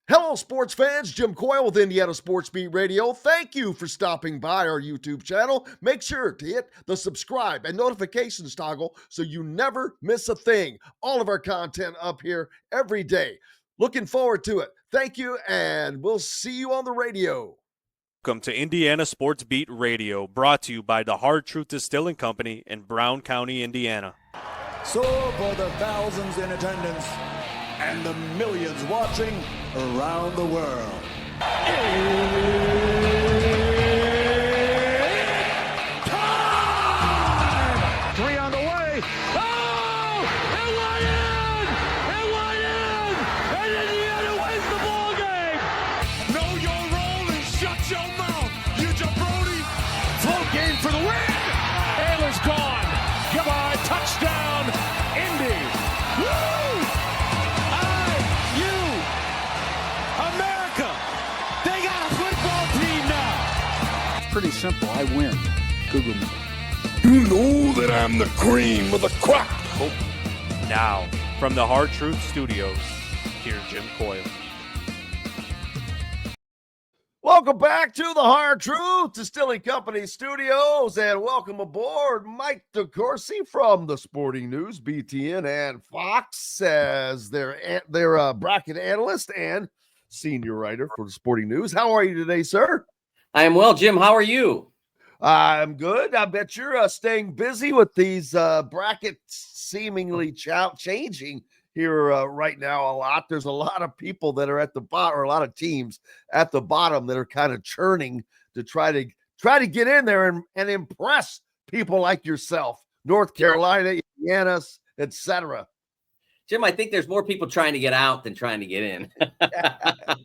Hello, sports fans. Jim Coyle with Indiana Sports Beat Radio. Thank you for stopping by our YouTube channel. Make sure to hit the subscribe and notifications toggle so you never miss a thing. All of our content up here every day. Looking forward to it. Thank you, and we'll see you on the radio. Welcome to Indiana Sports Beat Radio, brought to you by the Hard Truth Distilling Company in Brown County, Indiana. So for the thousands in attendance and the millions watching around the world, it's time! 3 on the way. Oh! It went in! It went in! And Indiana wins the ball game! Know your role and shut your mouth, you jabroni! Flow game for the win! Ayla's gone. Goodbye. Touchdown, Indy. Woo! IU America. They got a football team now. Pretty simple. I win. Google me. You know that I'm the cream of the crop. Now, from the Hard Truth Studios, here's Jim Coyle. Welcome back to the Hard Truth Distilling Company studios, and welcome aboard Mike DeCourcy from the Sporting News, BTN, and Fox as their bracket analyst and senior writer for the Sporting News. How are you today, sir? I am well, Jim. How are you? I'm good. I bet you're staying busy with these brackets seemingly changing here right now a lot. There's a lot of people that are at the bottom, or a lot of teams at the bottom that are kind of churning to try to get in there and impress people like yourself, North Carolina, Indiana, etc. Jim, I think there's more people trying to get out than trying to get in.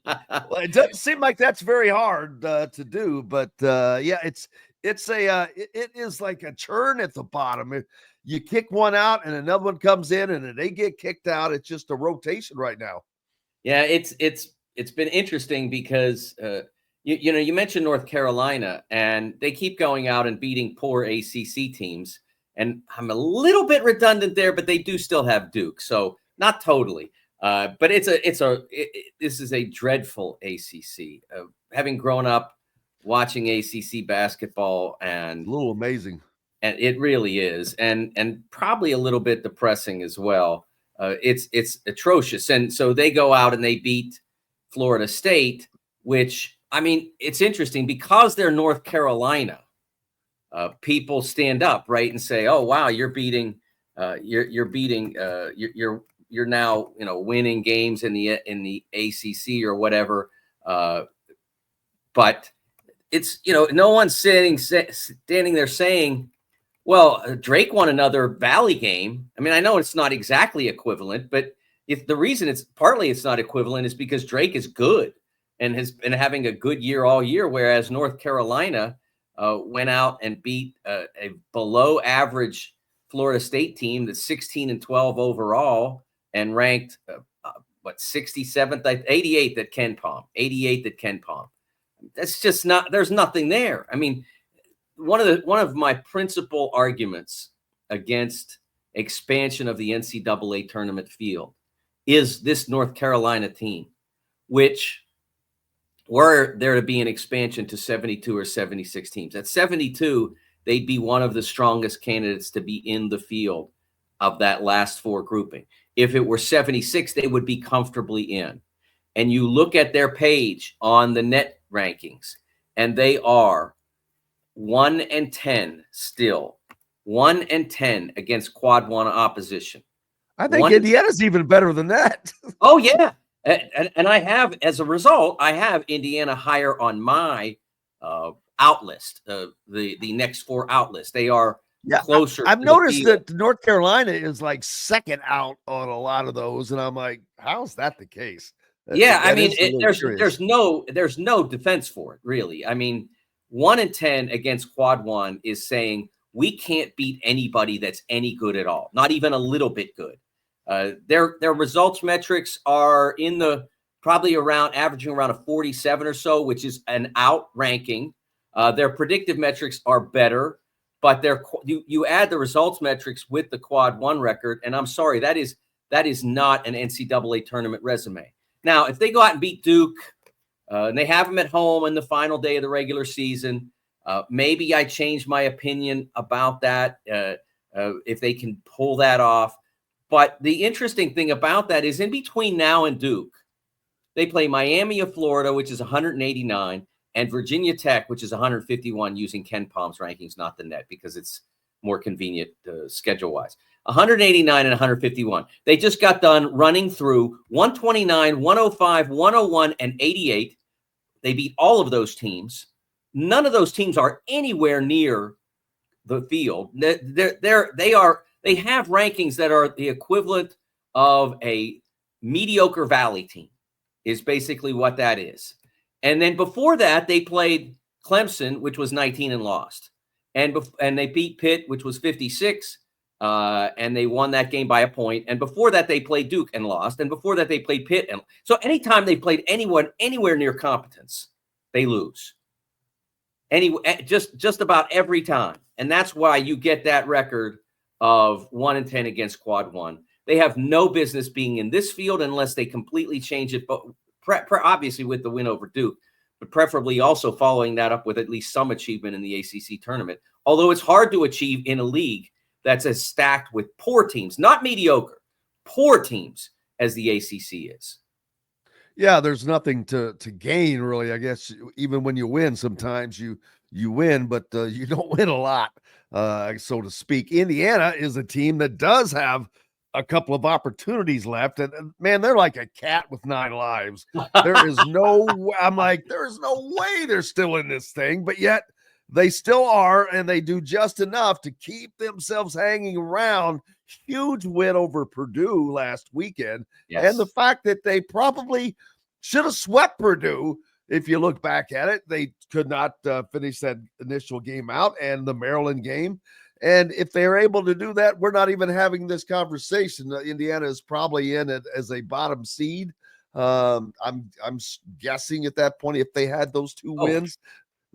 Well, it doesn't seem like that's very hard to do, but yeah, it is like a churn at the bottom. You kick one out and another one comes in, and they get kicked out. It's just a rotation right now. Yeah, it's been interesting because you mentioned North Carolina, and they keep going out and beating poor ACC teams. And I'm a little bit redundant there, but they do still have Duke, so not totally. But this is a dreadful ACC. Having grown up watching ACC basketball, and A little amazing. And it really is, and probably a little bit depressing as well. It's atrocious, and so they go out and they beat Florida State, which, I mean, it's interesting because they're North Carolina. People stand up, right, and say, "Oh, wow, you're beating, you're now winning games in the ACC or whatever." But it's no one's standing there saying, well, Drake won another Valley game. I mean, I know it's not exactly equivalent, but if the reason it's not equivalent is because Drake is good and has been having a good year all year, whereas North Carolina went out and beat a below average Florida State team that's 16-12 overall and ranked 67th, 88th at KenPom. That's just not. There's nothing there. I mean, one of my principal arguments against expansion of the NCAA tournament field is this North Carolina team, which were there to be an expansion to 72 or 76 teams. At 72, they'd be one of the strongest candidates to be in the field of that last four grouping. If it were 76, they would be comfortably in. And you look at their page on the net rankings, and they are 1-10 still. 1-10 against quad one opposition. I think Indiana's even better than that. Oh, yeah. And I have, as a result, I have Indiana higher on my out list, the next four out list. They are closer. I've noticed that North Carolina is like second out on a lot of those, and I'm like, how's that the case? I mean, there's no defense for it, really. I mean, 1-10 against quad one is saying we can't beat anybody that's any good at all, not even a little bit good. Their results metrics are in the probably averaging around a 47 or so, which is an out ranking. Their predictive metrics are better, but you add the results metrics with the quad one record, and I'm sorry, that is not an NCAA tournament resume. Now, if they go out and beat Duke, and they have them at home in the final day of the regular season, maybe I change my opinion about that if they can pull that off. But the interesting thing about that is in between now and Duke, they play Miami of Florida, which is 189, and Virginia Tech, which is 151, using Ken Palm's rankings, not the net, because it's more convenient schedule-wise. 189 and 151. They just got done running through 129, 105, 101, and 88. They beat all of those teams. None of those teams are anywhere near the field. They have rankings that are the equivalent of a mediocre Valley team, is basically what that is. And then before that, they played Clemson, which was 19 and lost. And they beat Pitt, which was 56, and they won that game by a point. And before that, they played Duke and lost. And before that, they played Pitt. And so anytime they played anyone anywhere near competence, they lose. Just about every time. And that's why you get that record of 1-10 against quad one. They have no business being in this field unless they completely change it, but obviously with the win over Duke, but preferably also following that up with at least some achievement in the ACC tournament. Although it's hard to achieve in a league that's as stacked with poor teams, not mediocre, poor teams as the ACC is. Yeah, there's nothing to gain, really. I guess even when you win, sometimes you win, but you don't win a lot, so to speak. Indiana is a team that does have a couple of opportunities left, and man, they're like a cat with 9 lives. There is no way they're still in this thing, but yet they still are, and they do just enough to keep themselves hanging around. Huge win over Purdue last weekend. Yes. And the fact that they probably should have swept Purdue. If you look back at it, they could not finish that initial game out, and the Maryland game. And if they're able to do that, we're not even having this conversation. Indiana is probably in it as a bottom seed. I'm guessing at that point, if they had those 2 wins,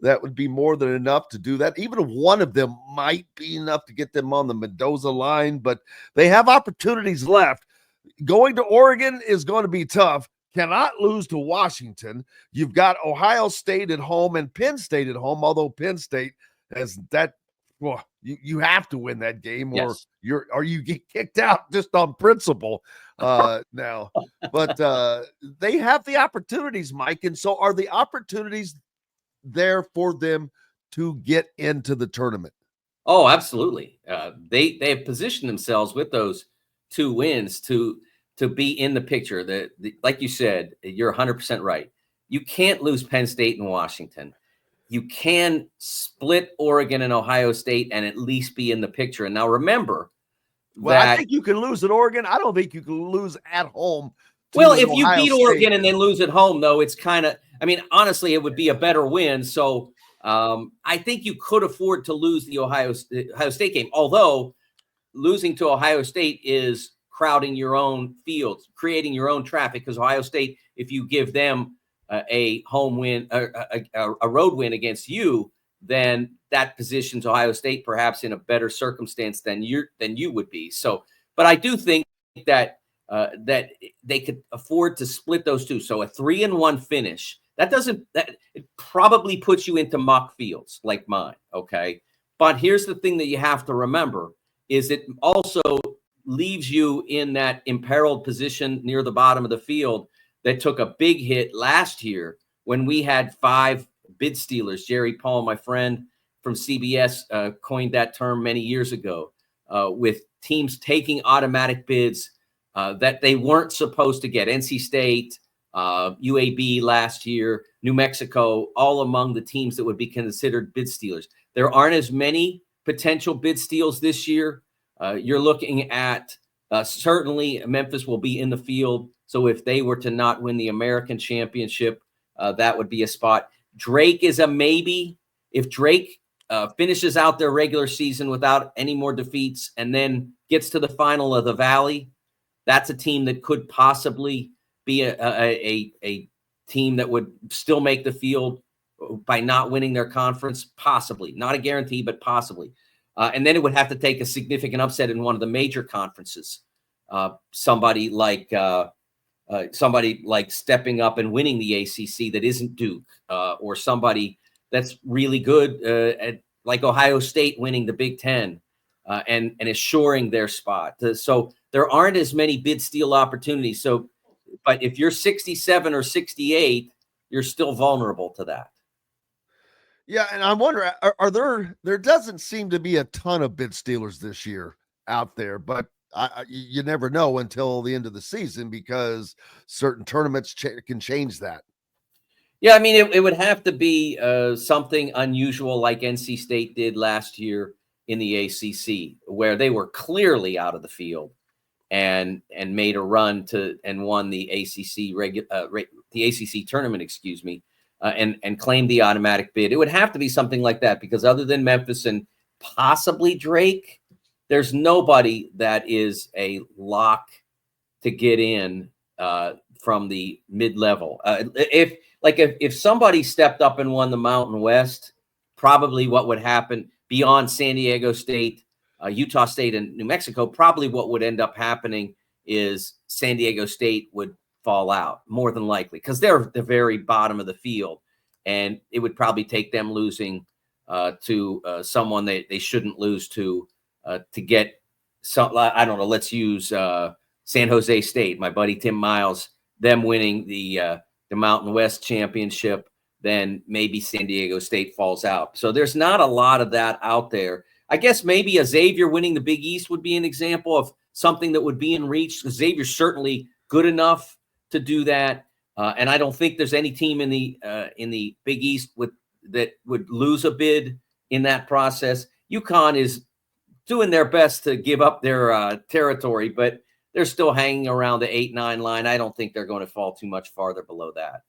that would be more than enough to do that. Even if one of them might be enough to get them on the Mendoza line, but they have opportunities left. Going to Oregon is going to be tough. Cannot lose to Washington. You've got Ohio State at home and Penn State at home, although Penn State has that. Well, you have to win that game, or you get kicked out just on principle now. But they have the opportunities, Mike, and so are the opportunities there for them to get into the tournament? Oh, absolutely. They have positioned themselves with those 2 wins to be in the picture. Like you said, you're 100% right. You can't lose Penn State and Washington. You can split Oregon and Ohio State and at least be in the picture. And now remember, I think you can lose at Oregon. I don't think you can lose at home. Well, if you beat Oregon and then lose at home, though, it's kind of, honestly, it would be a better win. So I think you could afford to lose the Ohio State game, although losing to Ohio State is crowding your own fields, creating your own traffic, because Ohio State, if you give them a home win, a road win against you, then that positions Ohio State perhaps in a better circumstance than you would be. So, but I do think that they could afford to split those 2. So a 3-1 finish, that it probably puts you into mock fields like mine. Okay. But here's the thing that you have to remember is it also leaves you in that imperiled position near the bottom of the field that took a big hit last year when we had 5 bid stealers. Jerry Paul, my friend from CBS, coined that term many years ago, with teams taking automatic bids that they weren't supposed to get. NC State, UAB last year, New Mexico, all among the teams that would be considered bid stealers. There aren't as many potential bid steals this year. You're looking at certainly Memphis will be in the field. So if they were to not win the American championship, that would be a spot. Drake is a maybe. If Drake finishes out their regular season without any more defeats and then gets to the final of the Valley, that's a team that could possibly be a team that would still make the field by not winning their conference, possibly. Not a guarantee, but possibly. And then it would have to take a significant upset in one of the major conferences. Somebody like somebody like stepping up and winning the ACC that isn't Duke, or somebody that's really good at like Ohio State winning the Big Ten and assuring their spot. So there aren't as many bid steal opportunities. So, but if you're 67 or 68, you're still vulnerable to that. Yeah, and I'm wondering, are there doesn't seem to be a ton of bid stealers this year out there, but you never know until the end of the season because certain tournaments can change that. Yeah, I mean, it would have to be something unusual like NC State did last year in the ACC, where they were clearly out of the field and made a run and won the ACC the ACC tournament, excuse me, and claimed the automatic bid. It would have to be something like that because other than Memphis and possibly Drake, there's nobody that is a lock to get in from the mid-level. If somebody stepped up and won the Mountain West, probably what would happen beyond San Diego State, Utah State, and New Mexico, probably what would end up happening is San Diego State would fall out, more than likely, because they're at the very bottom of the field, and it would probably take them losing to someone they shouldn't lose to get some. I don't know. Let's use San Jose State. My buddy Tim Miles, them winning the Mountain West championship, then maybe San Diego State falls out. So there's not a lot of that out there. I guess maybe a Xavier winning the Big East would be an example of something that would be in reach. Xavier's certainly good enough to do that, and I don't think there's any team in the Big East that would lose a bid in that process. UConn is doing their best to give up their territory, but they're still hanging around the 8-9 line. I don't think they're going to fall too much farther below that.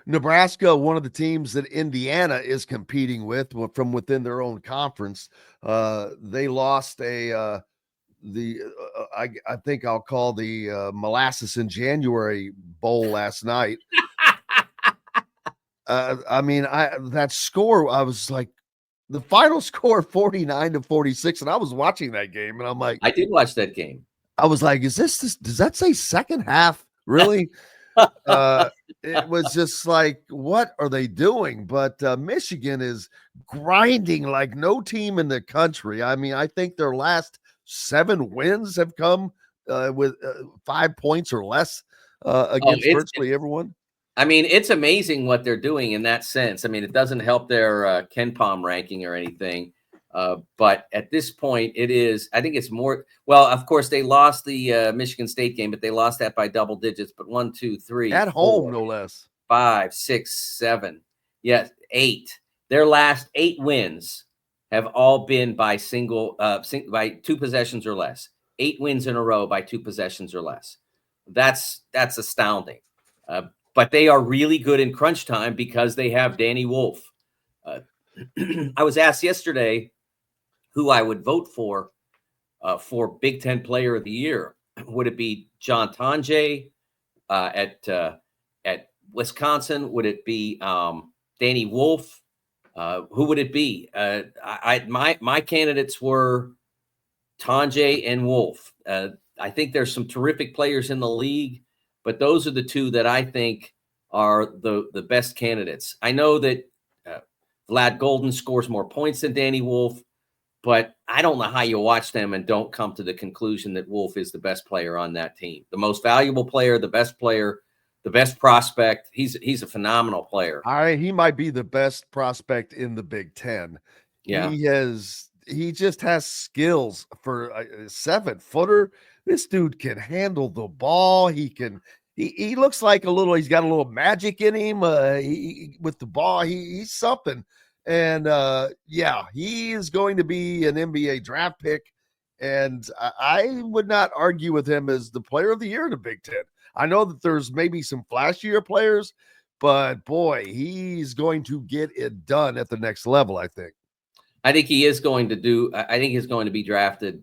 Nebraska, one of the teams that Indiana is competing with from within their own conference, they lost I think I'll call the Molasses in January Bowl last night. That score, I was like, the final score 49-46, and I was watching that game, and I'm like, I did watch that game. I was like, does that say second half? Really? It was just like, what are they doing? But Michigan is grinding like no team in the country. I mean, I think their last 7 wins have come with 5 points or less against virtually everyone. I mean, it's amazing what they're doing in that sense. I mean, it doesn't help their Ken Pom ranking or anything. But at this point, I think it's more, well, of course, they lost the Michigan State game, but they lost that by double digits. But 1, 2, 3, at home, no less. 5, 6, 7. Yes, 8. Their last 8 wins have all been by by 2 possessions or less. 8 wins in a row by 2 possessions or less. That's astounding. But they are really good in crunch time because they have Danny Wolf. I was asked yesterday who I would vote for Big Ten Player of the Year. Would it be John Tonje at Wisconsin? Would it be Danny Wolf? Who would it be? My candidates were Tonje and Wolf. I think there's some terrific players in the league, but those are the 2 that I think are the best candidates. I know that Vlad Golden scores more points than Danny Wolf, but I don't know how you watch them and don't come to the conclusion that Wolf is the best player on that team. The most valuable player, the best prospect. He's a phenomenal player. He might be the best prospect in the Big Ten. Yeah. He just has skills for a 7-footer. This dude can handle the ball. He looks like he's got a little magic in him. With the ball, he's something. And he is going to be an NBA draft pick. And I would not argue with him as the player of the year in the Big Ten. I know that there's maybe some flashier players, but boy, he's going to get it done at the next level, I think. I think he's going to be drafted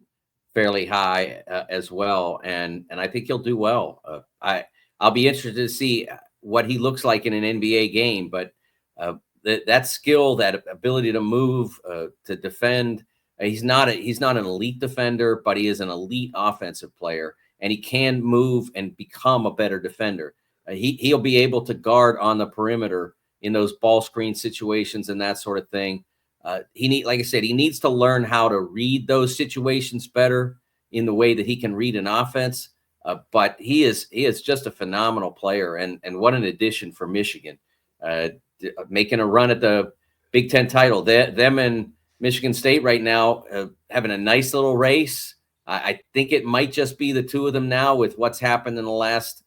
fairly high as well. And I think he'll do well. I'll be interested to see what he looks like in an NBA game, but that skill, that ability to move, to defend, he's not an elite defender, but he is an elite offensive player. and he can move and become a better defender. He'll be able to guard on the perimeter in those ball screen situations and that sort of thing. Like I said, he needs to learn how to read those situations better in the way that he can read an offense. But he is just a phenomenal player, and what an addition for Michigan, making a run at the Big Ten title. Them and Michigan State right now having a nice little race. I think it might just be the two of them now with what's happened in the last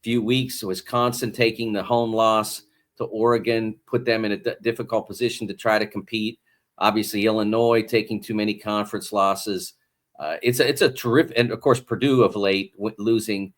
few weeks. Wisconsin taking the home loss to Oregon put them in a difficult position to try to compete. Obviously, Illinois taking too many conference losses. It's a terrific, and of course, Purdue of late losing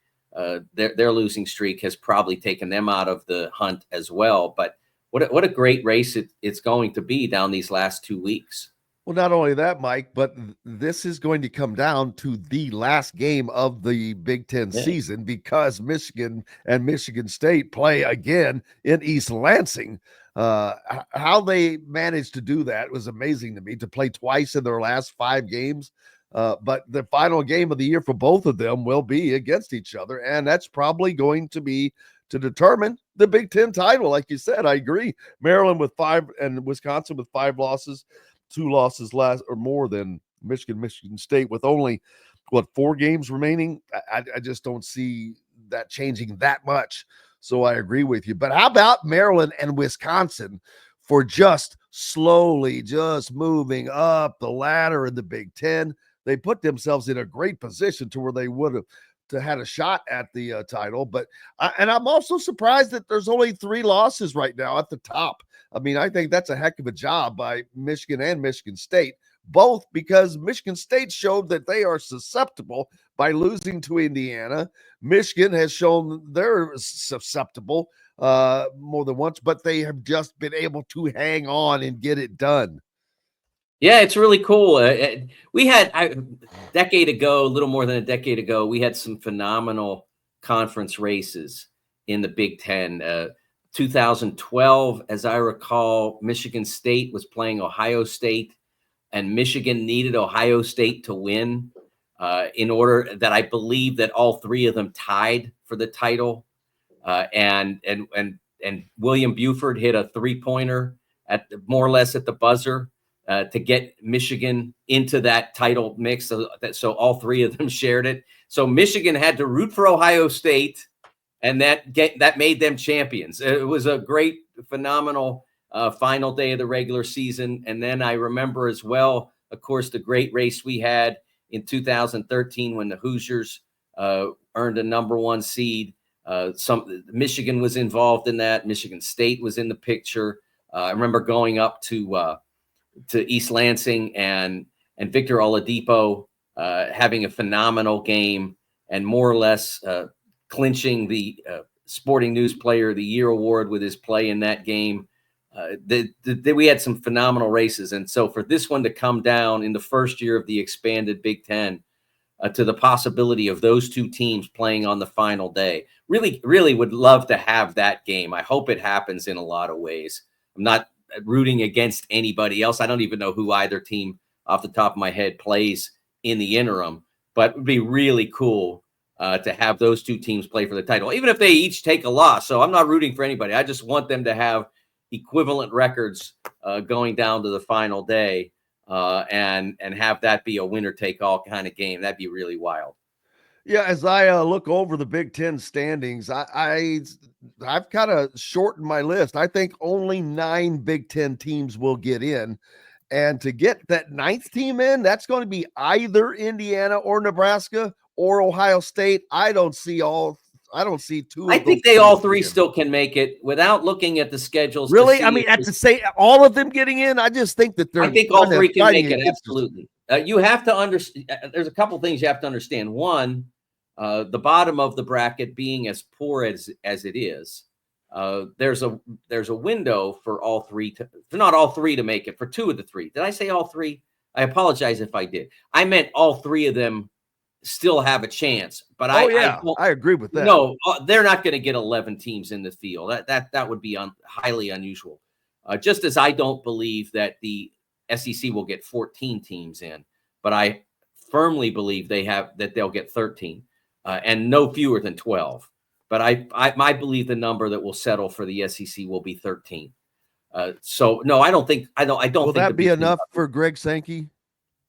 their losing streak has probably taken them out of the hunt as well. But what a great race it's going to be down these last 2 weeks. Well, not only that, Mike, but this is going to come down to the last game of the Big Ten season, because Michigan and Michigan State play again in East Lansing. How they managed to do that was amazing to me, to play twice in their last 5 games. But the final game of the year for both of them will be against each other, and that's probably going to be to determine the Big Ten title. Like you said, I agree. Maryland with 5 and Wisconsin with 5 losses. 2 losses less or more than Michigan State with only 4 games remaining. I just don't see that changing that much. So I agree with you. But how about Maryland and Wisconsin for just slowly just moving up the ladder in the Big Ten? They put themselves in a great position to where they would have had a shot at the title. But and I'm also surprised that there's only 3 losses right now at the top. I mean, I think that's a heck of a job by Michigan and Michigan State, both because Michigan State showed that they are susceptible by losing to Indiana. Michigan has shown they're susceptible more than once, but they have just been able to hang on and get it done. Yeah, it's really cool. We had a little more than a decade ago, we had some phenomenal conference races in the Big Ten. 2012, as I recall, Michigan State was playing Ohio State, and Michigan needed Ohio State to win in order that I believe that all 3 of them tied for the title. And William Buford hit a 3-pointer at more or less at the buzzer to get Michigan into that title mix. So all 3 of them shared it. So Michigan had to root for Ohio State, and that made them champions. It was a great, phenomenal final day of the regular season. And then I remember as well, of course, the great race we had in 2013 when the Hoosiers earned a #1 seed. Michigan was involved in that. Michigan State was in the picture. I remember going up to East Lansing and Victor Oladipo having a phenomenal game and more or less clinching the Sporting News Player of the Year award with his play in that game. We had some phenomenal races. And so for this one to come down in the first year of the expanded Big Ten to the possibility of those 2 teams playing on the final day, really, really would love to have that game. I hope it happens in a lot of ways. I'm not rooting against anybody else. I don't even know who either team off the top of my head plays in the interim, but it would be really cool to have those 2 teams play for the title, even if they each take a loss. So I'm not rooting for anybody. I just want them to have equivalent records going down to the final day and have that be a winner take all kind of game. That'd be really wild. Yeah, as I look over the Big Ten standings, I've kind of shortened my list. I think only 9 Big Ten teams will get in. And to get that 9th team in, that's going to be either Indiana or Nebraska or Ohio State. I don't see 2 of them. I think they all 3 still can make it without looking at the schedules. Really? I mean, to say all of them getting in, I just think that I think all 3 can make it. Absolutely. You have to understand. There's a couple things you have to understand. One, the bottom of the bracket being as poor as it is, there's a window for all 3 for not all 3 to make it, for 2 of the 3. Did I say all 3? I apologize if I did. I meant all 3 of them still have a chance, but I agree with that. No, they're not going to get 11 teams in the field. That would be highly unusual. Just as I don't believe that the SEC will get 14 teams in, but I firmly believe they'll get 13. and no fewer than 12. But I believe the number that will settle for the SEC will be 13. So no, I don't think. Will that be enough for Greg Sankey?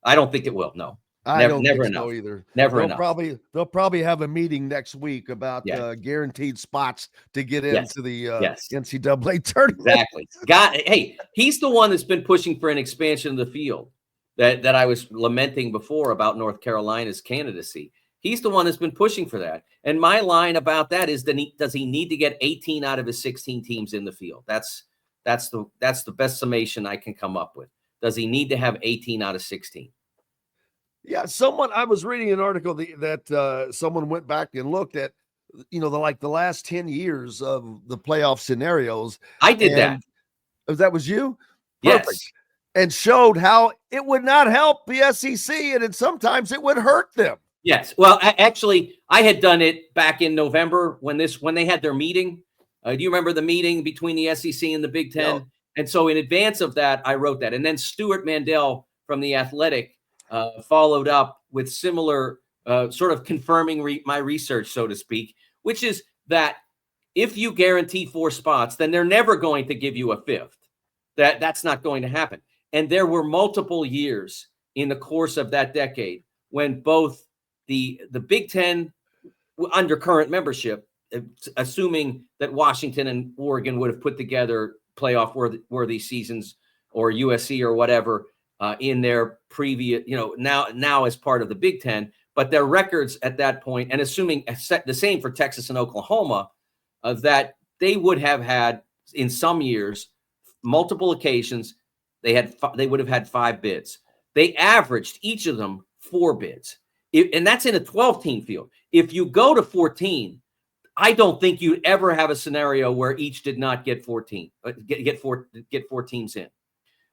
I don't think it will. No, I don't think enough. so either. Never they'll enough. They'll probably have a meeting next week about guaranteed spots to get into the NCAA tournament. Exactly. Hey, he's the one that's been pushing for an expansion of the field that I was lamenting before about North Carolina's candidacy. He's the one that's been pushing for that. And my line about that is, does he need to get 18 out of his 16 teams in the field? That's the best summation I can come up with. Does he need to have 18 out of 16? Yeah, I was reading an article that someone went back and looked at, the last 10 years of the playoff scenarios. I did that. That was you? Yes. Perfect. And showed how it would not help the SEC, and sometimes it would hurt them. Yes. Well, actually, I had done it back in November when they had their meeting. Do you remember the meeting between the SEC and the Big Ten? No. And so in advance of that, I wrote that. And then Stuart Mandel from The Athletic followed up with similar sort of confirming my research, so to speak, which is that if you guarantee 4 spots, then they're never going to give you a 5th. That's not going to happen. And there were multiple years in the course of that decade when both the Big Ten under current membership, assuming that Washington and Oregon would have put together playoff worthy seasons, or USC or whatever in their previous, now as part of the Big Ten, but their records at that point, and assuming the same for Texas and Oklahoma, that they would have had in some years, multiple occasions, they would have had 5 bids. They averaged each of them 4 bids, and that's in a 12-team field. If you go to 14, I don't think you'd ever have a scenario where each did not get 14, get 4 teams in.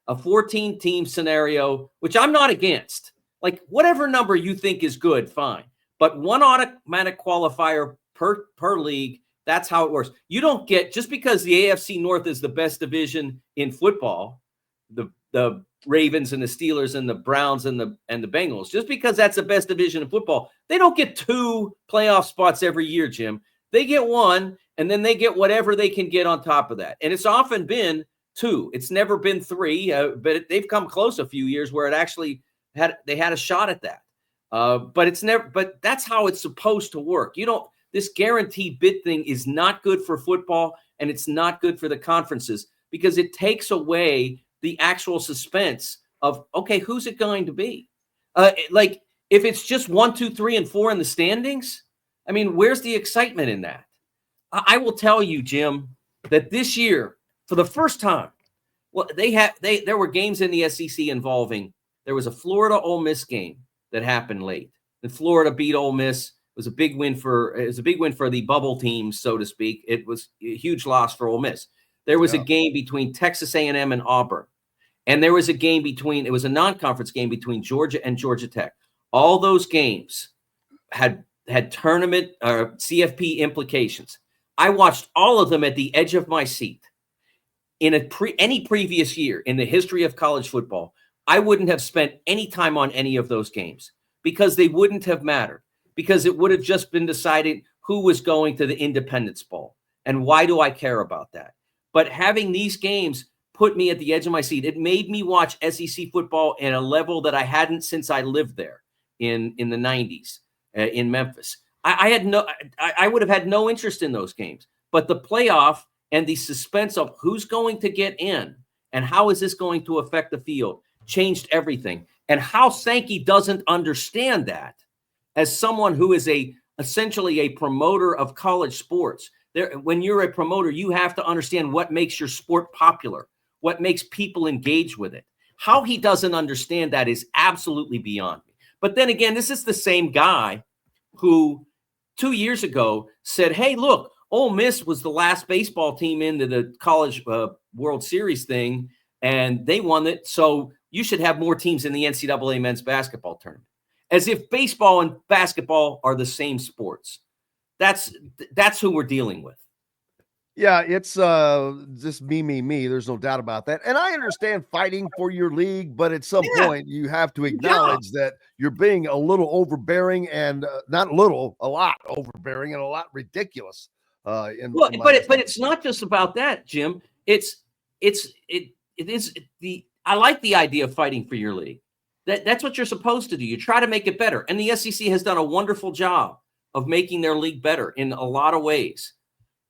A 14-team scenario, which I'm not against. Like, whatever number you think is good, fine. But one automatic qualifier per league, that's how it works. You don't get, just because the AFC North is the best division in football, the Ravens and the Steelers and the Browns and the Bengals, just because that's the best division in football, they don't get 2 playoff spots every year, Jim. They get 1, and then they get whatever they can get on top of that. And it's often been 2. It's never been 3, but they've come close a few years where it actually had a shot at that. But that's how it's supposed to work. This guaranteed bid thing is not good for football, and it's not good for the conferences, because it takes away the actual suspense of, okay, who's it going to be? Like, if it's just 1, 2, 3, and 4 in the standings, I mean, where's the excitement in that? I will tell you, Jim, that this year, for the first time, well, there were games in the SEC involving, there was a Florida Ole Miss game that happened late. And Florida beat Ole Miss. It was a big win for the bubble teams, so to speak. It was a huge loss for Ole Miss. There was a game between Texas A&M and Auburn. And there was a game it was a non-conference game between Georgia and Georgia Tech. All those games had tournament or CFP implications. I watched all of them at the edge of my seat. In any previous year in the history of college football, I wouldn't have spent any time on any of those games, because they wouldn't have mattered, because it would have just been decided who was going to the Independence Bowl. And why do I care about that? But having these games put me at the edge of my seat. It made me watch SEC football at a level that I hadn't since I lived there in the 90s in Memphis. I would have had no interest in those games. But the playoff and the suspense of who's going to get in and how is this going to affect the field changed everything. And how Sankey doesn't understand that, as someone who is essentially a promoter of college sports. When you're a promoter, you have to understand what makes your sport popular, what makes people engage with it. How he doesn't understand that is absolutely beyond me. But then again, this is the same guy who 2 years ago said, hey, look, Ole Miss was the last baseball team into the college World Series thing, and they won it. So you should have more teams in the NCAA men's basketball tournament. As if baseball and basketball are the same sports. That's who we're dealing with. Yeah, it's just me. There's no doubt about that. And I understand fighting for your league, but at some Yeah, point you have to good job. acknowledge that you're being a little overbearing and not little, a lot overbearing and a lot ridiculous. Well, In my but estimation. it's not just about that, Jim. It is the I like the idea of fighting for your league. That's what you're supposed to do. You try to make it better. And the SEC has done a wonderful job of making their league better in a lot of ways.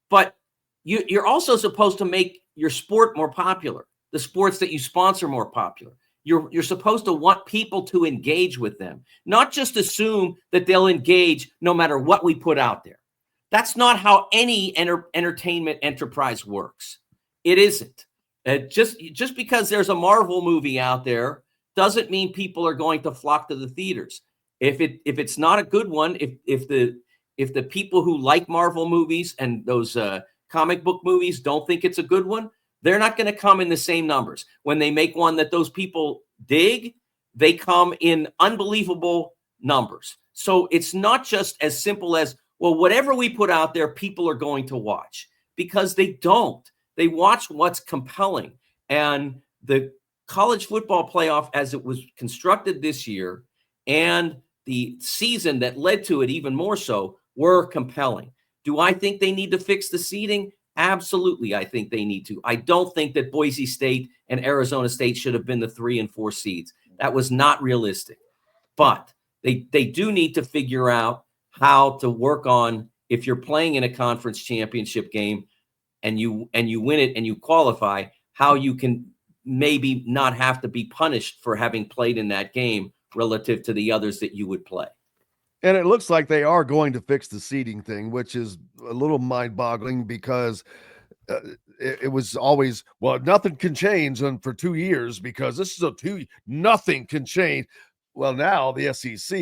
But you're also supposed to make your sport more popular, the sports that you sponsor more popular. You're supposed to want people to engage with them, not just assume that they'll engage no matter what we put out there. That's not how any entertainment enterprise works. It isn't. Just because there's a Marvel movie out there doesn't mean people are going to flock to the theaters. If it's not a good one, if the people who like Marvel movies and those comic book movies don't think it's a good one, they're not going to come in the same numbers. When they make one that those people dig, they come in unbelievable numbers. So it's not just as simple as, well, whatever we put out there, people are going to watch, because they don't. They watch what's compelling. And the college football playoff, as it was constructed this year, and the season that led to it even more so, were compelling. Do I think they need to fix the seeding? Absolutely, I think they need to. I don't think that Boise State and Arizona State should have been the 3 and 4 seeds. That was not realistic. But they do need to figure out how to work on, if you're playing in a conference championship game and you win it and you qualify, how you can maybe not have to be punished for having played in that game relative to the others that you would play. And it looks like they are going to fix the seating thing, which is a little mind-boggling, because it was always, well, nothing can change for 2 years because this is nothing can change. Well, now the SEC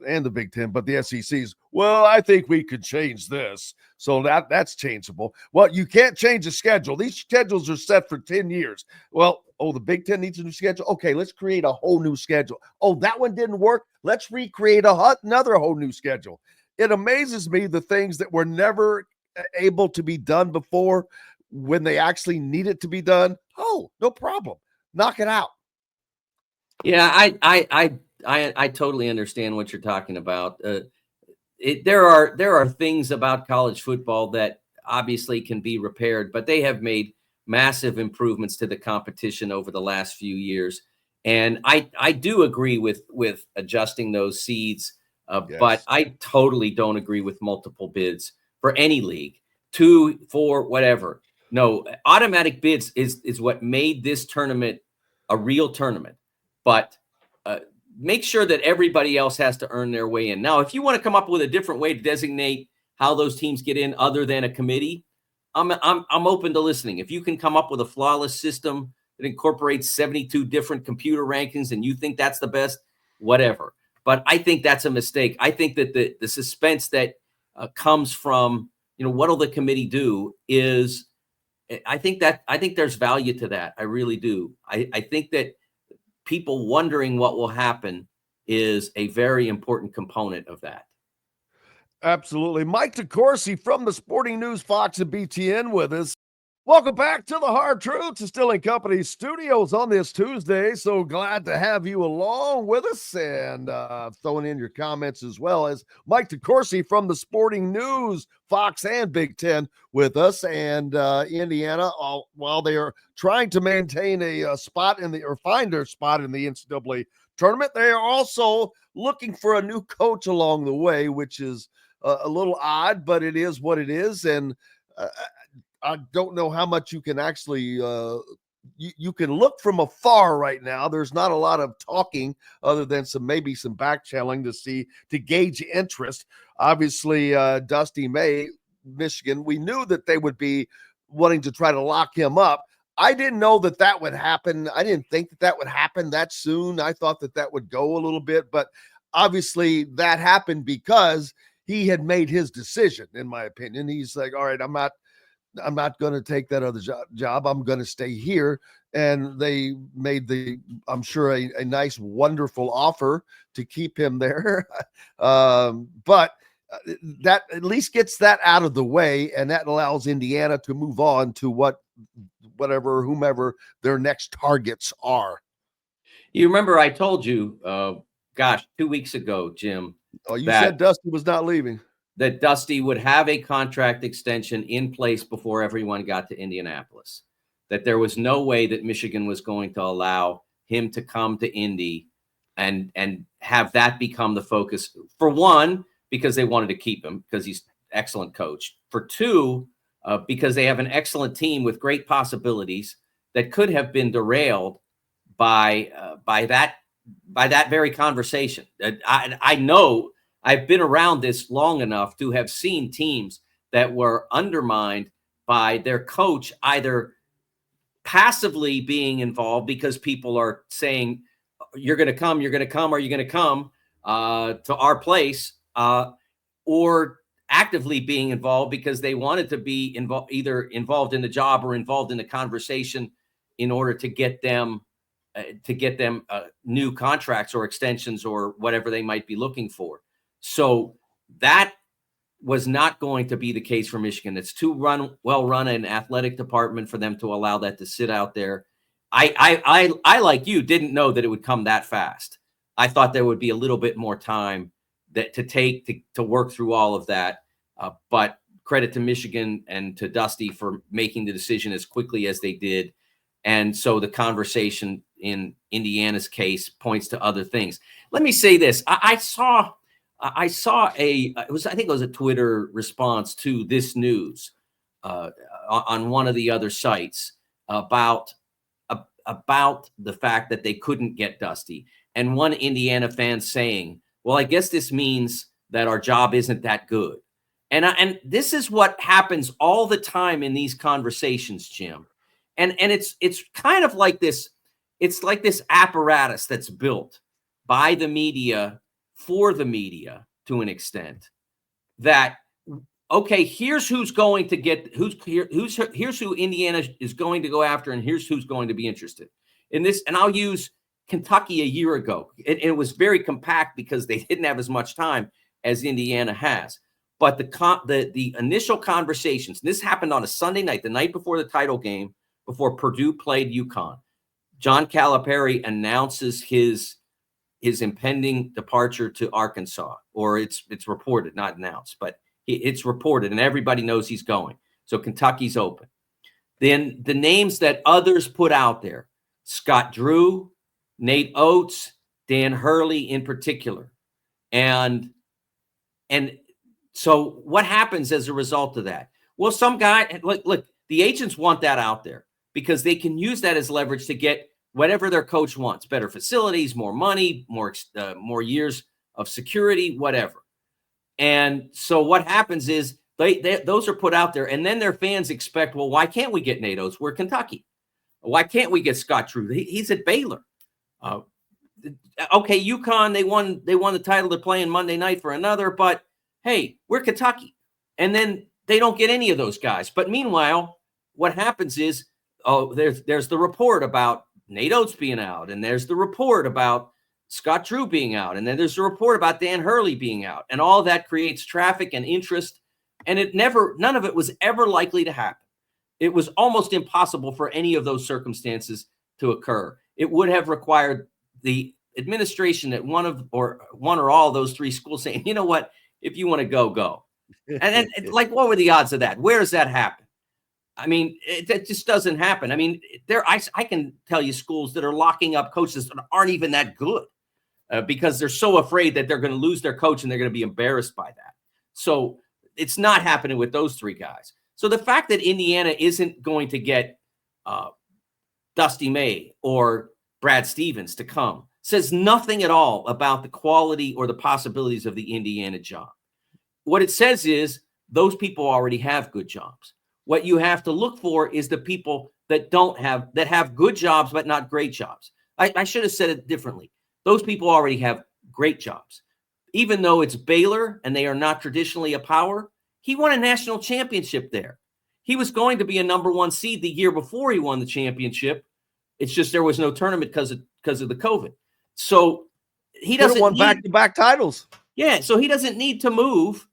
and the Big Ten, but the SEC's, well, I think we could change this. So that's changeable. Well, you can't change the schedule. These schedules are set for 10 years. Well, the Big Ten needs a new schedule. Okay, let's create a whole new schedule. Oh, that one didn't work. Let's recreate another whole new schedule. It amazes me the things that were never able to be done before, when they actually need it to be done. Oh, no problem. Knock it out. Yeah, I totally understand what you're talking about. There are things about college football that obviously can be repaired, but they have made massive improvements to the competition over the last few years. And I do agree with adjusting those seeds, Yes. but I totally don't agree with multiple bids for any league, 2, 4, whatever. No, automatic bids is what made this tournament a real tournament. But make sure that everybody else has to earn their way in. Now, if you want to come up with a different way to designate how those teams get in other than a committee, I'm open to listening. If you can come up with a flawless system that incorporates 72 different computer rankings and you think that's the best, whatever. But I think that's a mistake. I think that the suspense that comes from, what'll the committee do is, I think there's value to that. I really do. I think that people wondering what will happen is a very important component of that. Absolutely. Mike DeCourcy from the Sporting News Fox and BTN with us. Welcome back to the Hard Truth Distilling Company studios on this Tuesday. So glad to have you along with us, and throwing in your comments as well as Mike DeCourcy from the Sporting News Fox and Big Ten with us, and Indiana, while they are trying to maintain a spot find their spot in the NCAA tournament, they are also looking for a new coach along the way, which is a little odd, but it is what it is. And I don't know how much you can actually you can look from afar right now. There's not a lot of talking other than maybe some back channeling to gauge interest. Obviously, Dusty May, Michigan, we knew that they would be wanting to try to lock him up. I didn't know that would happen. I didn't think that would happen that soon. I thought that would go a little bit, but obviously that happened because he had made his decision, in my opinion. He's like, all right, I'm not going to take that other job. I'm going to stay here. And they made I'm sure, a nice, wonderful offer to keep him there. But that at least gets that out of the way, and that allows Indiana to move on to whomever their next targets are. You remember I told you, 2 weeks ago, Jim. Oh, you said Dusty was not leaving. That Dusty would have a contract extension in place before everyone got to Indianapolis. That there was no way that Michigan was going to allow him to come to Indy and have that become the focus. For one, because they wanted to keep him because he's an excellent coach. For two, because they have an excellent team with great possibilities that could have been derailed by that very conversation. I know I've been around this long enough to have seen teams that were undermined by their coach either passively being involved because people are saying, you're going to come, are you going to come to our place, or actively being involved because they wanted to be either involved in the job or involved in the conversation in order to get them new contracts or extensions or whatever they might be looking for. So that was not going to be the case for Michigan. It's too well-run an athletic department for them to allow that to sit out there. I like you, didn't know that it would come that fast. I thought there would be a little bit more time to work through all of that. But credit to Michigan and to Dusty for making the decision as quickly as they did. And so the conversation in Indiana's case points to other things. Let me say this. I saw I think it was a Twitter response to this news on one of the other sites about the fact that they couldn't get Dusty, and one Indiana fan saying, "Well, I guess this means that our job isn't that good." And this is what happens all the time in these conversations, Jim. And it's kind of like this. It's like this apparatus that's built by the media for the media to an extent that, okay, here's who's going to get here's who Indiana is going to go after, and here's who's going to be interested in this. And I'll use Kentucky a year ago. It was very compact because they didn't have as much time as Indiana has. But the initial conversations, this happened on a Sunday night, the night before the title game, before Purdue played UConn. John Calipari announces his impending departure to Arkansas, or it's reported, not announced, but it's reported, and everybody knows he's going. So Kentucky's open. Then the names that others put out there: Scott Drew, Nate Oates, Dan Hurley in particular. And so what happens as a result of that? Well, some guy, look, the agents want that out there because they can use that as leverage to get whatever their coach wants: better facilities, more money, more years of security, whatever. And so what happens is those are put out there, and then their fans expect, well, why can't we get Nate Oates? We're Kentucky. Why can't we get Scott Drew? He's at Baylor. Okay, UConn, they won the title. They're playing Monday night for another, but hey, we're Kentucky. And then they don't get any of those guys. But meanwhile, what happens is, there's the report about Nate Oates being out, and there's the report about Scott Drew being out, and then there's the report about Dan Hurley being out, and all that creates traffic and interest, and none of it was ever likely to happen. It was almost impossible for any of those circumstances to occur. It would have required the administration at one or all of those three schools saying, you know what, if you want to go, go. And like, what were the odds of that? Where does that happen? I mean, it just doesn't happen. I mean, I can tell you schools that are locking up coaches that aren't even that good because they're so afraid that they're going to lose their coach and they're going to be embarrassed by that. So it's not happening with those three guys. So the fact that Indiana isn't going to get Dusty May or Brad Stevens to come says nothing at all about the quality or the possibilities of the Indiana job. What it says is those people already have good jobs. What you have to look for is the people that have good jobs, but not great jobs. I should have said it differently. Those people already have great jobs. Even though it's Baylor and they are not traditionally a power, he won a national championship there. He was going to be a number one seed the year before he won the championship. It's just there was no tournament because of the COVID. So he doesn't won back-to-back titles. Yeah, so he doesn't need to move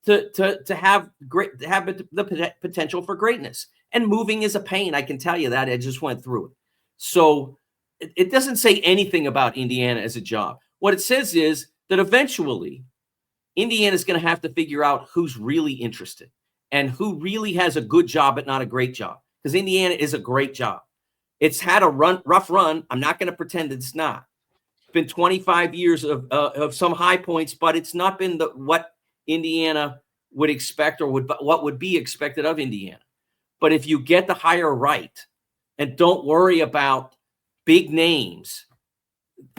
to have the potential for greatness. And moving is a pain. I can tell you that. I just went through it. So it doesn't say anything about Indiana as a job. What it says is that eventually Indiana is going to have to figure out who's really interested and who really has a good job but not a great job, because Indiana is a great job. It's had a rough run. I'm not going to pretend it's not. It's been 25 years of some high points, but it's not been what Indiana would expect or what would be expected of Indiana. But if you get the hire right and don't worry about big names,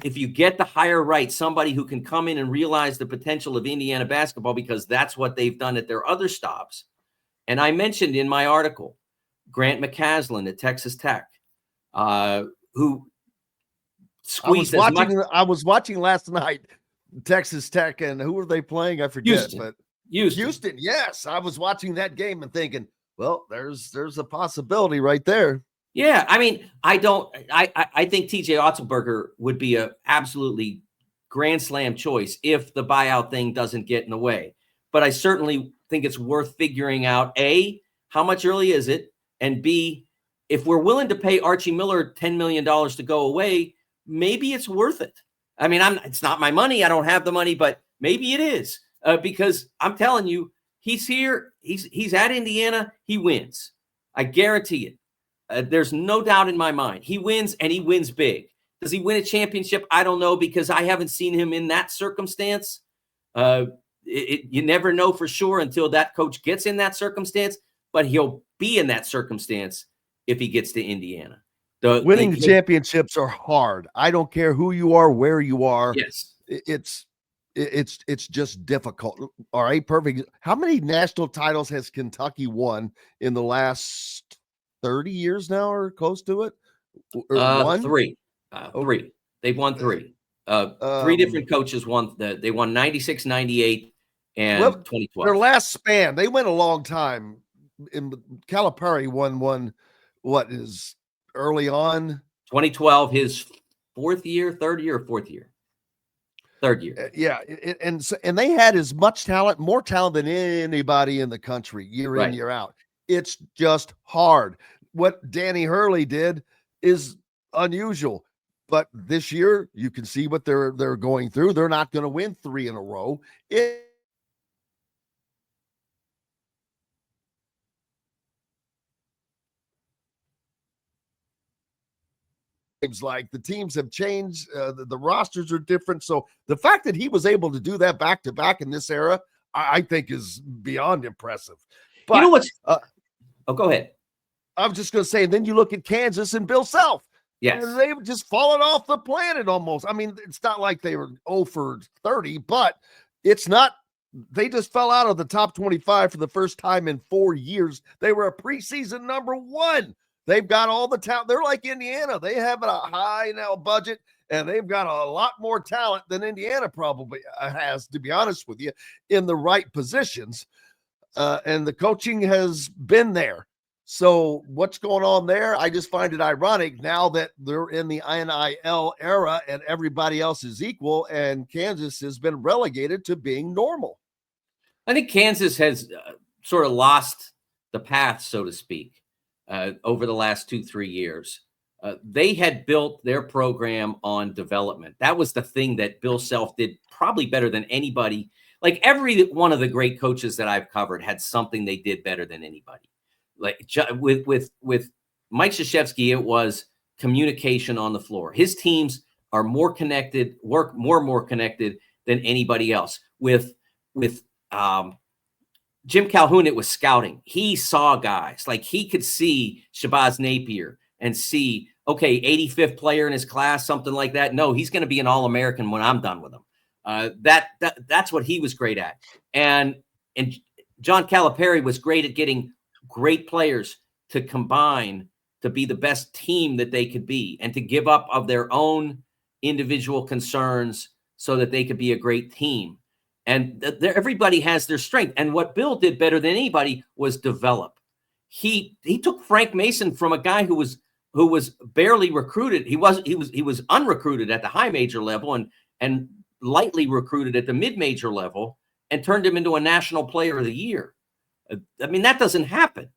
if you get the hire right, somebody who can come in and realize the potential of Indiana basketball, because that's what they've done at their other stops. And I mentioned in my article, Grant McCaslin at Texas Tech, who squeezed I was watching last night, Texas Tech, and who were they playing? I forget. Houston. Yes, I was watching that game and thinking, well, there's a possibility right there. Yeah, I mean, I think TJ Otzelberger would be a absolutely grand slam choice if the buyout thing doesn't get in the way. But I certainly think it's worth figuring out, A, how much early is it? And B, if we're willing to pay Archie Miller $10 million to go away, maybe it's worth it. I mean, it's not my money. I don't have the money, but maybe it is, because I'm telling you, he's here. He's at Indiana. He wins. I guarantee it. There's no doubt in my mind. He wins, and he wins big. Does he win a championship? I don't know, because I haven't seen him in that circumstance. You never know for sure until that coach gets in that circumstance, but he'll be in that circumstance if he gets to Indiana. Winning championships are hard. I don't care who you are, where you are. Yes. It's just difficult. All right, perfect. How many national titles has Kentucky won in the last 30 years now, or close to it? One? Three. Three. They've won three. Three different coaches won. They won 96, 98, and 2012. Their last span, they went a long time. Calipari won one. What is early on? 2012, his third year. Yeah, and they had as much talent, more talent than anybody in the country, year in, year out. It's just hard. What Danny Hurley did is unusual, but this year you can see what they're going through. They're not going to win 3 in a row. Like the teams have changed, the rosters are different. So the fact that he was able to do that back to back in this era, I think is beyond impressive. But you know what's go ahead. I was just going to say, then you look at Kansas and Bill Self. Yes. And they've just fallen off the planet almost. I mean, it's not like they were 0 for 30, but it's not. They just fell out of the top 25 for the first time in 4 years. They were a preseason number 1. They've got all the talent. They're like Indiana. They have a high now budget, and they've got a lot more talent than Indiana probably has, to be honest with you, in the right positions. And the coaching has been there. So what's going on there? I just find it ironic now that they're in the NIL era and everybody else is equal, and Kansas has been relegated to being normal. I think Kansas has sort of lost the path, so to speak. Over the last 2-3 years, they had built their program on development. That was the thing that Bill Self did probably better than anybody. Like every one of the great coaches that I've covered had something they did better than anybody. Like with Mike Krzyzewski, it was communication on the floor. His teams are more connected, work more connected than anybody else. With Jim Calhoun, it was scouting. He saw guys. Like he could see Shabazz Napier and see, okay, 85th player in his class, something like that. No, he's going to be an All-American when I'm done with him. That's what he was great at. And John Calipari was great at getting great players to combine to be the best team that they could be and to give up of their own individual concerns so that they could be a great team. And everybody has their strength. And what Bill did better than anybody was develop. He took Frank Mason from a guy who was barely recruited. He was unrecruited at the high major level and lightly recruited at the mid major level, and turned him into a National Player of the Year. I mean, that doesn't happen.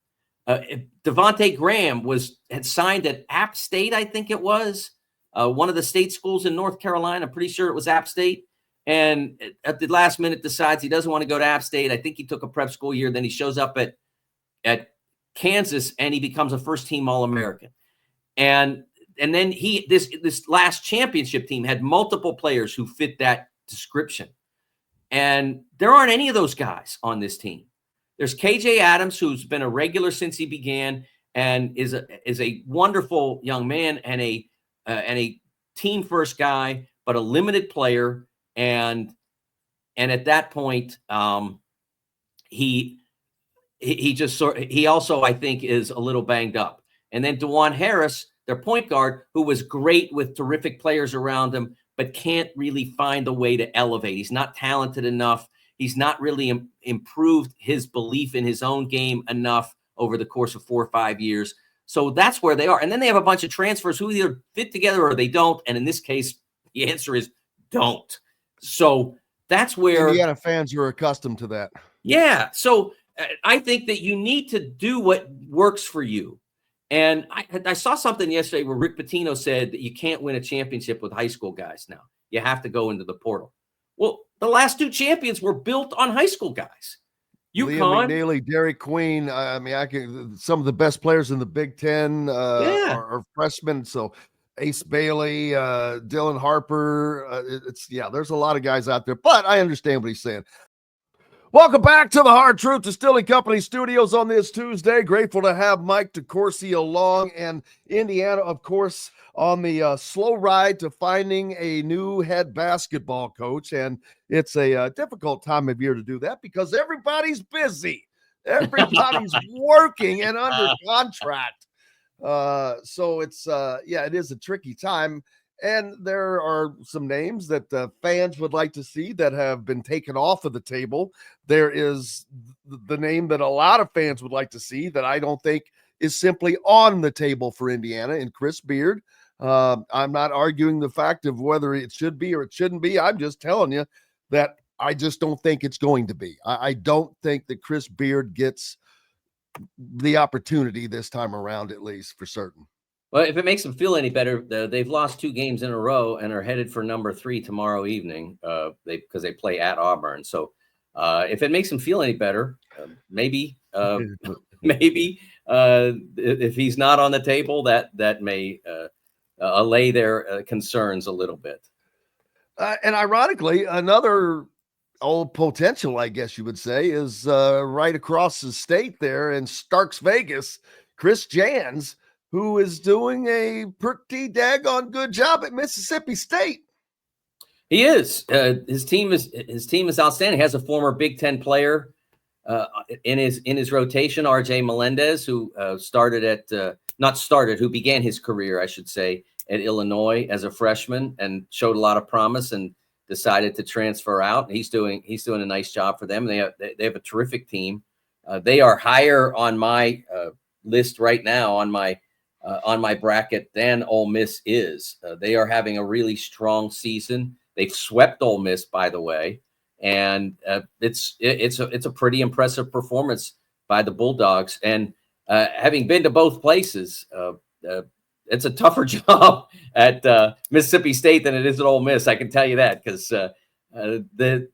Devontae Graham had signed at App State, I think it was, one of the state schools in North Carolina. I'm pretty sure it was App State. And at the last minute decides he doesn't want to go to App State. I think he took a prep school year. Then he shows up at Kansas and he becomes a first-team All-American. And then this last championship team had multiple players who fit that description. And there aren't any of those guys on this team. There's KJ Adams, who's been a regular since he began and is a wonderful young man and a team first guy, but a limited player. And at that point, he also, I think, is a little banged up. And then DeJuan Harris, their point guard, who was great with terrific players around him, but can't really find the way to elevate. He's not talented enough. He's not really improved his belief in his own game enough over the course of 4 or 5 years. So that's where they are. And then they have a bunch of transfers who either fit together or they don't. And in this case, the answer is don't. So that's where Indiana fans are accustomed to that. Yeah. So I think that you need to do what works for you. And I saw something yesterday where Rick Pitino said that you can't win a championship with high school guys now. You have to go into the portal. Well, the last 2 champions were built on high school guys. Liam McNeely, Derek Queen. I mean, some of the best players in the Big Ten are freshmen. So Ace Bailey, Dylan Harper. There's a lot of guys out there, but I understand what he's saying. Welcome back to the Hard Truth Distilling Company studios on this Tuesday. Grateful to have Mike DeCourcy along, and Indiana, of course, on the slow ride to finding a new head basketball coach. And it's a difficult time of year to do that because everybody's busy. Everybody's working and under contract. So it's, it is a tricky time. And there are some names that fans would like to see that have been taken off of the table. There is the name that a lot of fans would like to see that I don't think is simply on the table for Indiana, and Chris Beard. I'm not arguing the fact of whether it should be or it shouldn't be. I'm just telling you that I just don't think it's going to be. I don't think that Chris Beard gets the opportunity this time around, at least for certain. Well, if it makes them feel any better, they've lost 2 games in a row and are headed for number 3 tomorrow evening because they play at Auburn. So if it makes them feel any better, maybe if he's not on the table, that may allay their concerns a little bit. And ironically, another old potential, I guess you would say, is right across the state there in Starks, Vegas, Chris Jans, who is doing a pretty daggone good job at Mississippi State. He is. His team is outstanding. He has a former Big Ten player in his rotation, RJ Melendez, who who began his career, I should say, at Illinois as a freshman and showed a lot of promise and decided to transfer out. He's doing a nice job for them. They have a terrific team. They are higher on my list right now on my bracket than Ole Miss is. They are having a really strong season. They've swept Ole Miss, by the way, and it's a pretty impressive performance by the Bulldogs. And having been to both places, it's a tougher job at Mississippi State than it is at Ole Miss. I can tell you that because the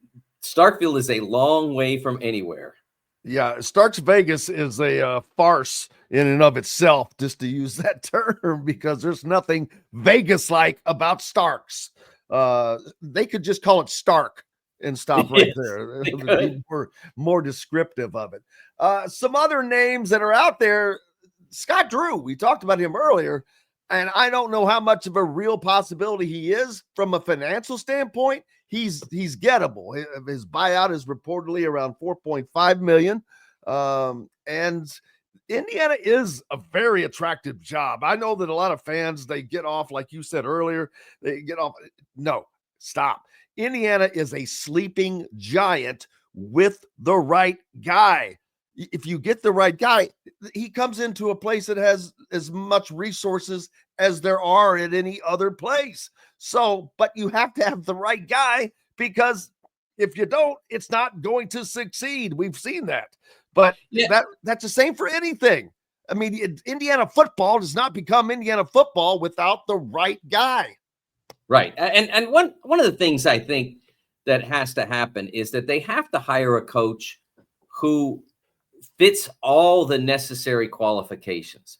Starkville is a long way from anywhere. Yeah, Starks Vegas is a farce in and of itself, just to use that term, because there's nothing Vegas-like about Starks. They could just call it Stark and stop right there. It would be more descriptive of it. Some other names that are out there, Scott Drew, we talked about him earlier, and I don't know how much of a real possibility he is from a financial standpoint. He's gettable. His buyout is reportedly around $4.5 million. And Indiana is a very attractive job. I know that a lot of fans, they get off, like you said earlier, they get off. No, stop. Indiana is a sleeping giant with the right guy. If you get the right guy, he comes into a place that has as much resources as there are at any other place. So, but you have to have the right guy because If you don't, it's not going to succeed. We've seen that. But that's the same for anything. I mean, Indiana football does not become Indiana football without the right guy. Right. And one of the things I think that has to happen is that they have to hire a coach who fits all the necessary qualifications.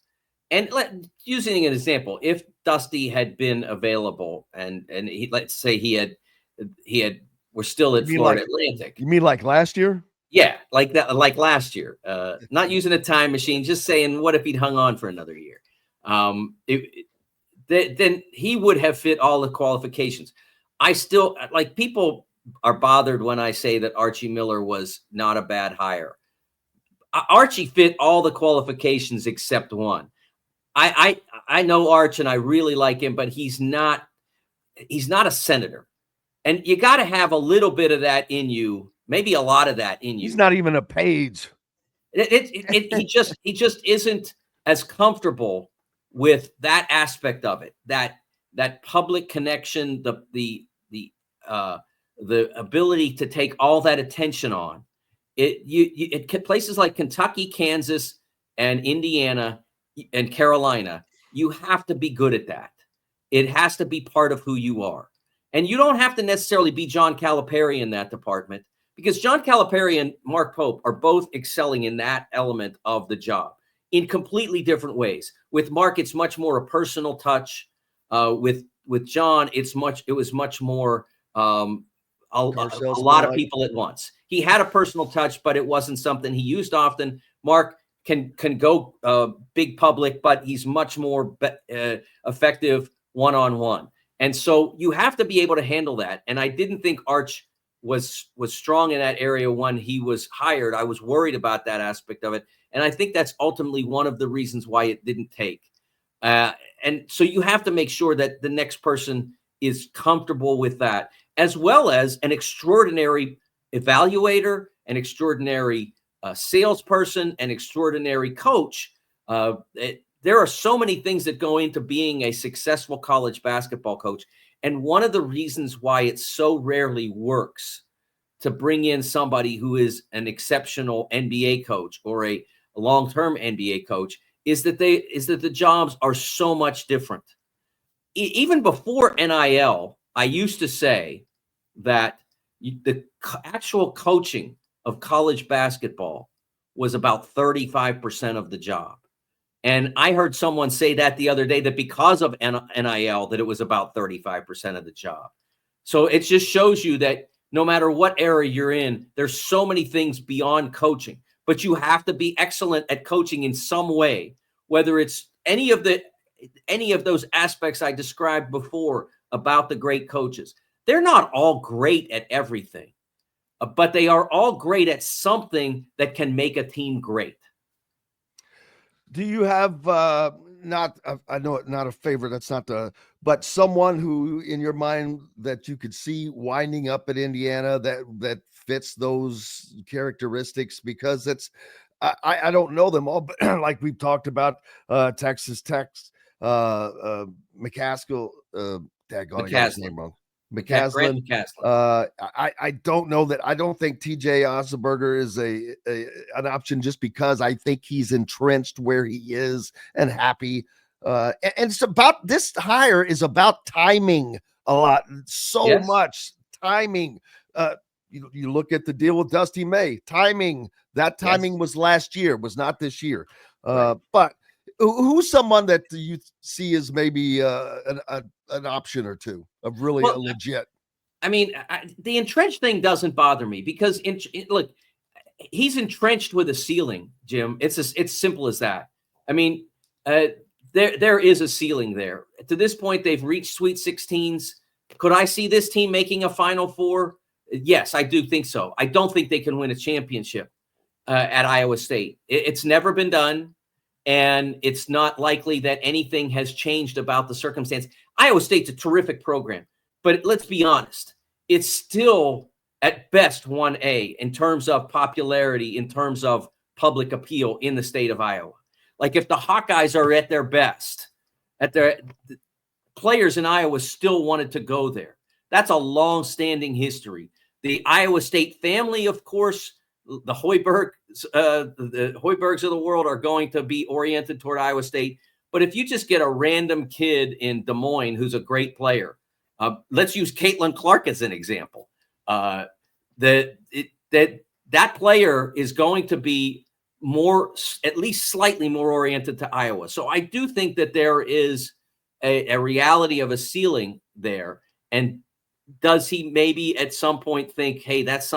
And using an example, if Dusty had been available and let's say we're still at Florida Atlantic. You mean like last year? Yeah, like that, like last year. Not using a time machine, just saying, what if he'd hung on for another year? Then he would have fit all the qualifications. I still people are bothered when I say that Archie Miller was not a bad hire. Archie fit all the qualifications except one. I know Arch and I really like him, but he's not a senator. And you got to have a little bit of that in you, maybe a lot of that in you. He's not even a page. He just isn't as comfortable with that aspect of it. That public connection, the ability to take all that attention on it. Places like Kentucky, Kansas, and Indiana and Carolina, you have to be good at that. It has to be part of who you are. And you don't have to necessarily be John Calipari in that department, because John Calipari and Mark Pope are both excelling in that element of the job in completely different ways. With Mark, it's much more a personal touch. With John, it was much more a lot of people at once. He had a personal touch, but it wasn't something he used often. Mark can go big public, but he's much more effective one-on-one. And so you have to be able to handle that. And I didn't think Arch was strong in that area when he was hired. I was worried about that aspect of it. And I think that's ultimately one of the reasons why it didn't take. And so you have to make sure that the next person is comfortable with that, as well as an extraordinary evaluator, an extraordinary salesperson, an extraordinary coach. There are so many things that go into being a successful college basketball coach. And one of the reasons why it so rarely works to bring in somebody who is an exceptional NBA coach or a long-term NBA coach is that the jobs are so much different. Even before NIL, I used to say that the actual coaching of college basketball was about 35% of the job. And I heard someone say that the other day, that because of NIL, that it was about 35% of the job. So it just shows you that no matter what era you're in, there's so many things beyond coaching, but you have to be excellent at coaching in some way, whether it's any of those aspects I described before about the great coaches. They're not all great at everything, but they are all great at something that can make a team great. Do you have I know it, not a favorite, but someone who in your mind that you could see winding up at Indiana that fits those characteristics? Because I don't know them all, but like we've talked about Texas Tech, McCaskill, I got his name wrong. McCaslin. I don't know that. I don't think TJ Osberger is an option, just because I think he's entrenched where he is and happy. And it's about, this hire is about timing a lot, much timing. You look at the deal with Dusty May, timing. That timing was last year, was not this year. Right. But who's someone that you see as maybe an option or two of really a legit? I mean, the entrenched thing doesn't bother me, because look, he's entrenched with a ceiling, Jim. It's simple as that. I mean, there is a ceiling there. To this point, they've reached Sweet 16s. Could I see this team making a Final Four? Yes, I do think so. I don't think they can win a championship at Iowa State. It's never been done. And it's not likely that anything has changed about the circumstance. Iowa State's a terrific program, but let's be honest, it's still at best 1A in terms of popularity, in terms of public appeal in the state of Iowa. Like, if the Hawkeyes are at their best, the players in Iowa still wanted to go there. That's a long-standing history. The Iowa State family, of course, the Hoibergs of the world are going to be oriented toward Iowa State. But if you just get a random kid in Des Moines who's a great player, let's use Caitlin Clark as an example. That player is going to be at least slightly more oriented to Iowa. So I do think that there is a reality of a ceiling there. And does he maybe at some point think, hey, that's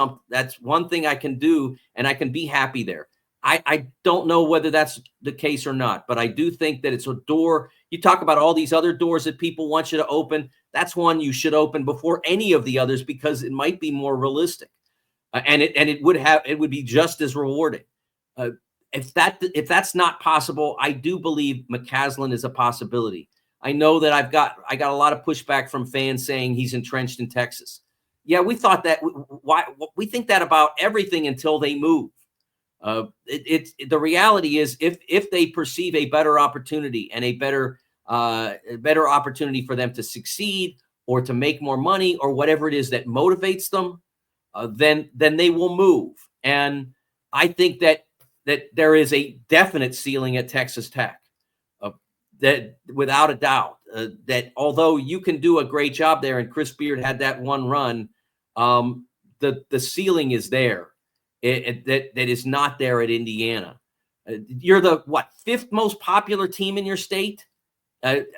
one thing I can do and I can be happy there? I don't know whether that's the case or not, but I do think that it's a door. You talk about all these other doors that people want you to open. That's one you should open before any of the others, because it might be more realistic, and it would be just as rewarding. If that's not possible, I do believe McCaslin is a possibility. I know that I got a lot of pushback from fans saying he's entrenched in Texas. Yeah, we thought that. We think that about everything until they move. The reality is, if they perceive a better opportunity and a better opportunity for them to succeed or to make more money or whatever it is that motivates them, then they will move. And I think that there is a definite ceiling at Texas Tech. That without a doubt, that although you can do a great job there, and Chris Beard had that one run, the ceiling is there. That is not there at Indiana. You're the fifth most popular team in your state.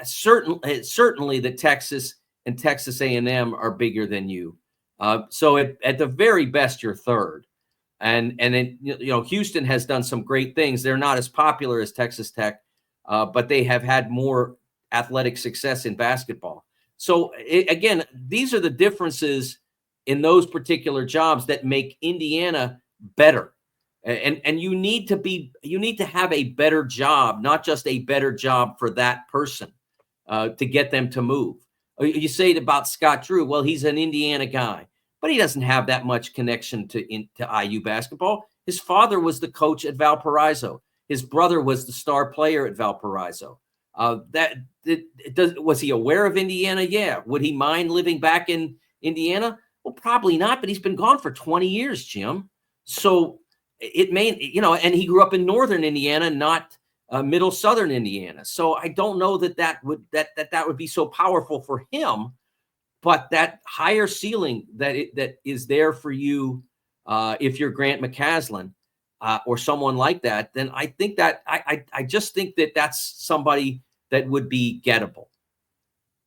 Certainly, the Texas and Texas A&M are bigger than you. So at the very best, you're third. And then Houston has done some great things. They're not as popular as Texas Tech, but they have had more athletic success in basketball. So again, these are the differences in those particular jobs that make Indiana better. And you need to have a better job, not just a better job for that person to get them to move. You say it about Scott Drew. Well, he's an Indiana guy, but he doesn't have that much connection to IU basketball. His father was the coach at Valparaiso. His brother was the star player at Valparaiso. Was he aware of Indiana? Yeah. Would he mind living back in Indiana? Well, probably not, but he's been gone for 20 years, Jim. So it may, and he grew up in northern Indiana, not middle southern Indiana. So I don't know that would be so powerful for him, but that higher ceiling that is there for you if you're Grant McCaslin or someone like that, then I think that I just think that that's somebody that would be gettable.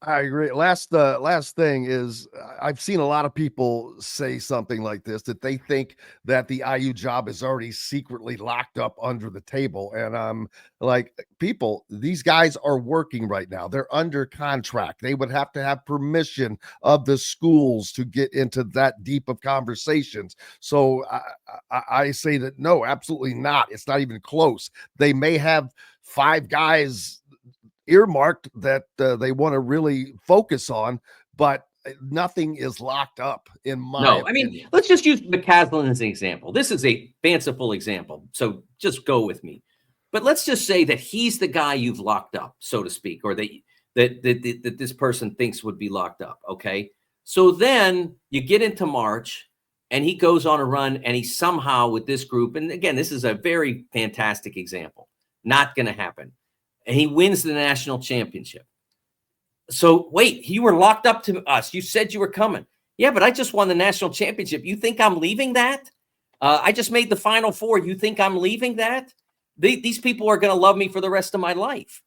I agree. Last thing is, I've seen a lot of people say something like this, that they think that the IU job is already secretly locked up under the table. And I'm like, people, these guys are working right now. They're under contract. They would have to have permission of the schools to get into that deep of conversations. So I say that no, absolutely not. It's not even close. They may have 5 guys earmarked that they want to really focus on, but nothing is locked up in my opinion. I mean, let's just use McCaslin as an example. This is a fanciful example, so just go with me. But let's just say that he's the guy you've locked up, so to speak, or that this person thinks would be locked up. Okay, so then you get into March, and he goes on a run, and he somehow with this group, and again, this is a very fantastic example, not going to happen. And he wins the national championship. So wait, you were locked up to us. You said you were coming. Yeah, but I just won the national championship. You think I'm leaving that? I just made the Final Four. You think I'm leaving that? These people are going to love me for the rest of my life.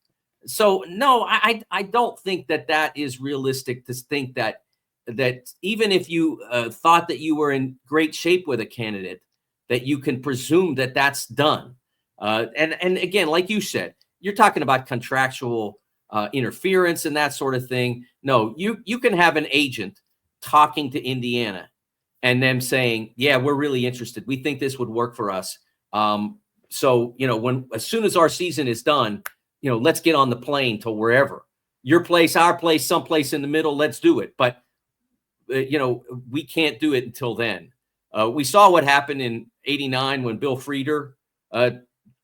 So no, I don't think that is realistic to think that even if you thought that you were in great shape with a candidate, that you can presume that that's done. And again, like you said, you're talking about contractual interference and that sort of thing. No, you can have an agent talking to Indiana and them saying, yeah, we're really interested. We think this would work for us. So, as soon as our season is done, let's get on the plane to wherever. Your place, our place, someplace in the middle, let's do it. But, we can't do it until then. We saw what happened in '89 when Bill Frieder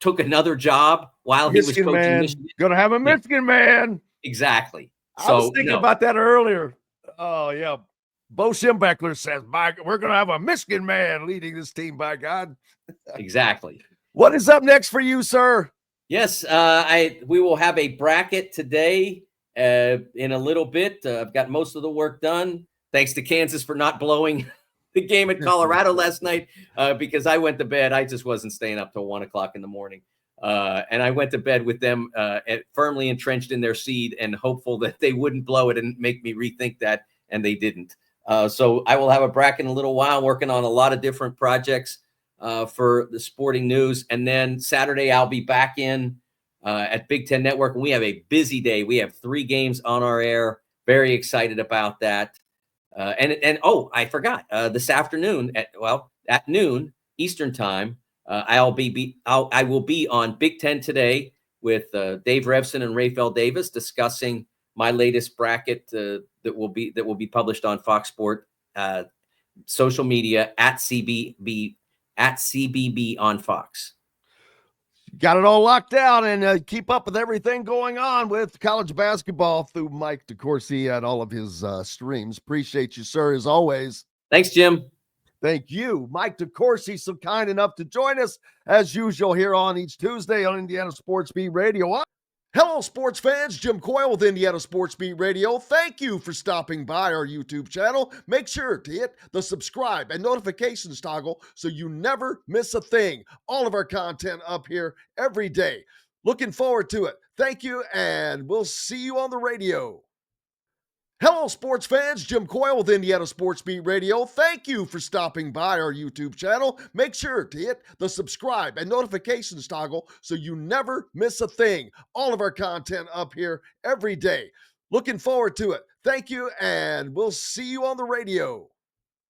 took another job while he was coaching Michigan. Gonna have a Michigan man. Exactly. I was thinking about that earlier. Oh yeah. Bo Schembechler says, we're going to have a Michigan man leading this team, by God. Exactly. What is up next for you, sir? Yes, we will have a bracket today in a little bit. I've got most of the work done. Thanks to Kansas for not blowing the game at Colorado last night because I went to bed. I just wasn't staying up till 1 o'clock in the morning. And I went to bed with them firmly entrenched in their seed and hopeful that they wouldn't blow it and make me rethink that, and they didn't. So I will have a bracket in a little while, working on a lot of different projects for the sporting news. And then Saturday, I'll be back in at Big Ten Network, and we have a busy day. We have 3 games on our air. Very excited about that. And I forgot this afternoon at noon Eastern time, I will be on Big Ten Today with Dave Revson and Rafael Davis discussing my latest bracket that will be published on Fox Sport social media at CBB on Fox. Got it all locked down, and keep up with everything going on with college basketball through Mike DeCourcy and all of his streams. Appreciate you, sir, as always. Thanks, Jim. Thank you. Mike DeCourcy, so kind enough to join us, as usual, here on each Tuesday on Indiana Sports Beat Radio. Hello, sports fans. Jim Coyle with Indiana Sports Beat Radio. Thank you for stopping by our YouTube channel. Make sure to hit the subscribe and notifications toggle so you never miss a thing. All of our content up here every day. Looking forward to it. Thank you, and we'll see you on the radio. Hello, sports fans. Jim Coyle with Indiana Sports Beat Radio. Thank you for stopping by our YouTube channel. Make sure to hit the subscribe and notifications toggle so you never miss a thing. All of our content up here every day. Looking forward to it. Thank you, and we'll see you on the radio.